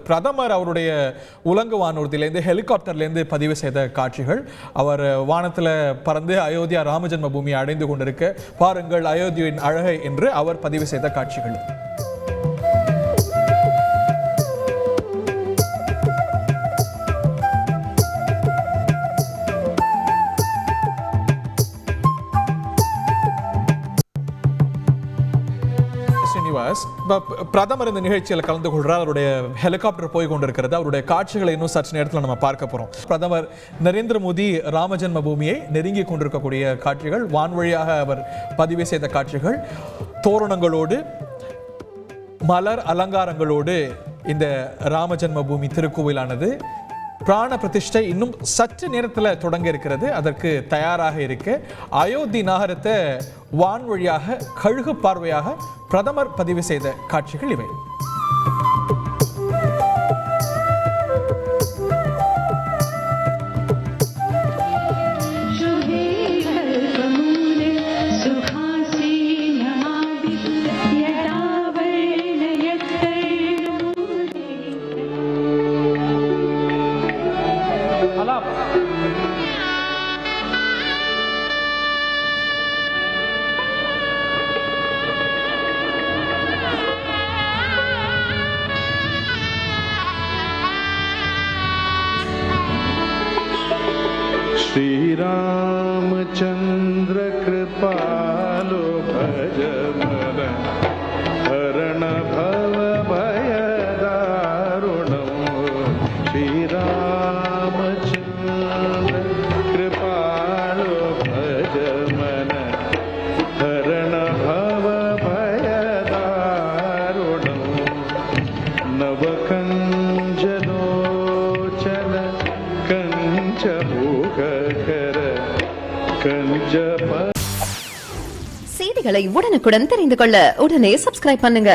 பிரதமர் அவருடைய உலங்கு வானூர்தியிலேருந்து ஹெலிகாப்டர்லேருந்து பதிவு செய்த காட்சிகள். அவர் வானத்தில் பறந்து அயோத்தியா ராமஜென்ம பூமியை அடைந்து கொண்டிருக்க பாருங்கள் அயோத்தியின் அழகை என்று அவர் பதிவு செய்த காட்சிகள். பிரதமர் இந்த நிகழ்ச்சியில் கலந்து கொள்றார். அவருடைய ஹெலிகாப்டர் போய் கொண்டிருக்கிறது. அவருடைய காட்சிகளை இன்னும் சற்று நேரத்தில் நம்ம பார்க்க போறோம். பிரதமர் நரேந்திர மோடி ராமஜென்ம பூமியை நெருங்கி கொண்டிருக்கக்கூடிய காட்சிகள், வான்வழியாக அவர் பதிவு செய்த காட்சிகள், தோரணங்களோடு மலர் அலங்காரங்களோடு இந்த ராமஜென்ம பூமி திருக்கோவிலானது பிராண பிரதிஷ்டை இன்னும் சற்று நேரத்தில் தொடங்க இருக்கிறது. அதற்கு தயாராக இருக்க அயோத்தி நகரத்தை வான்வழியாக கழுகு பார்வையாக பிரதமர் பதிவு செய்த காட்சிகள் இவை. श्री रामचंद्र कृपालो भज मन हरण भव भय दारुणम श्री रामचंद्र कृपालो भज मन हरण भव भय दारुणम नवकंजलोचन कंच செய்திகளை உடனுக்குடன் தெரிந்து கொள்ள உடனே சப்ஸ்கிரைப் பண்ணுங்க.